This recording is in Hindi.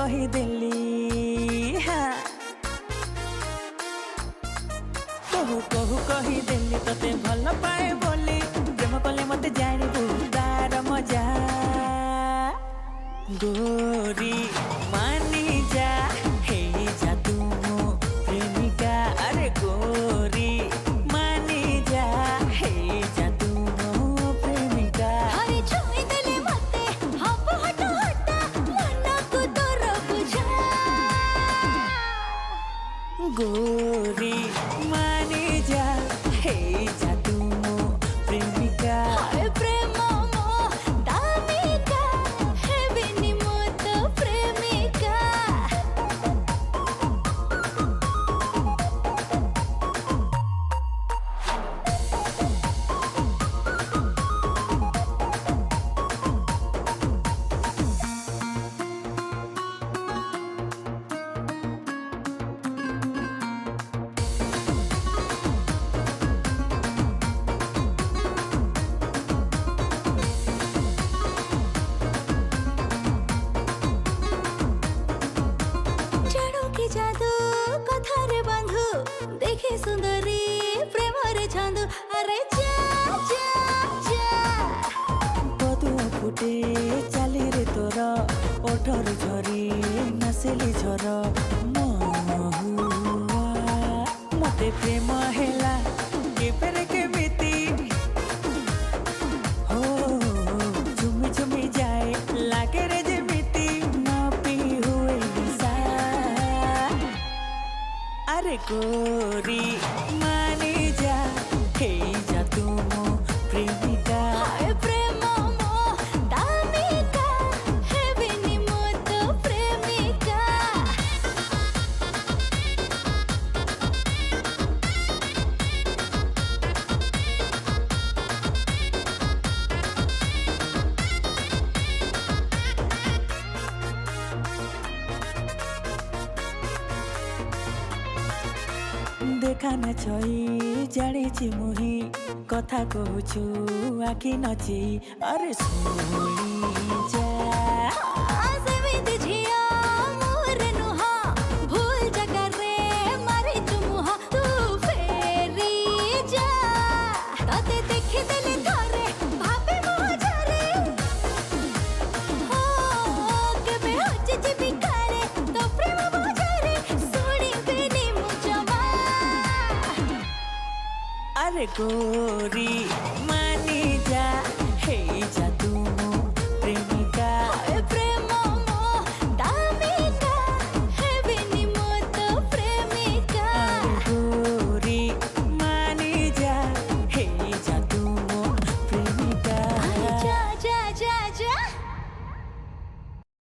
कहीदेली कहू कहू कहीदेली तते भल पाए बोली प्रेम कले मते जानिबू तार मजा गोरी मानी जा हे जा तू मो प्रेमिका अरे गोरी मानी जा हे जा तू मो प्रेमिका हरे छुई देले मते हप हट हटा मन को तोर बुझा गोरी मानी जा हे जा तू मो प्रेमिका हाय प्रेम मो दामिका हे बिनी मो तो प्रेमिका जादू कथारे बंधु देखे सुंदरी प्रेम रे छंदु अरे जा जा जा बदुआ फुटे चाली रे तोर ओठर झरी नासिली झर महुआ मते प्रेम हेला केपेरे केमिति हो झुमी झुमी जाए लागे रे जेमिति ना पी हुए निशा अरे गोरी मानी जा हे जा तू मो प्रेमिका हाय प्रेम मो दामिका हे बिनी मो तो प्रेमिका देखा न छई जानी मुही कथा कहूछु आखि नची अरे सुनी जा सेमिति झिया मोर नुहा भूल जगा रे मारे चुमुहा तू फेरी जा तते देखि देले थरे भाबे मोजरे हो केबे होचे जिबी करे तो प्रेम मोजरे सुनी बेनी मुजमा अरे गोरी मानी जा हे जा तू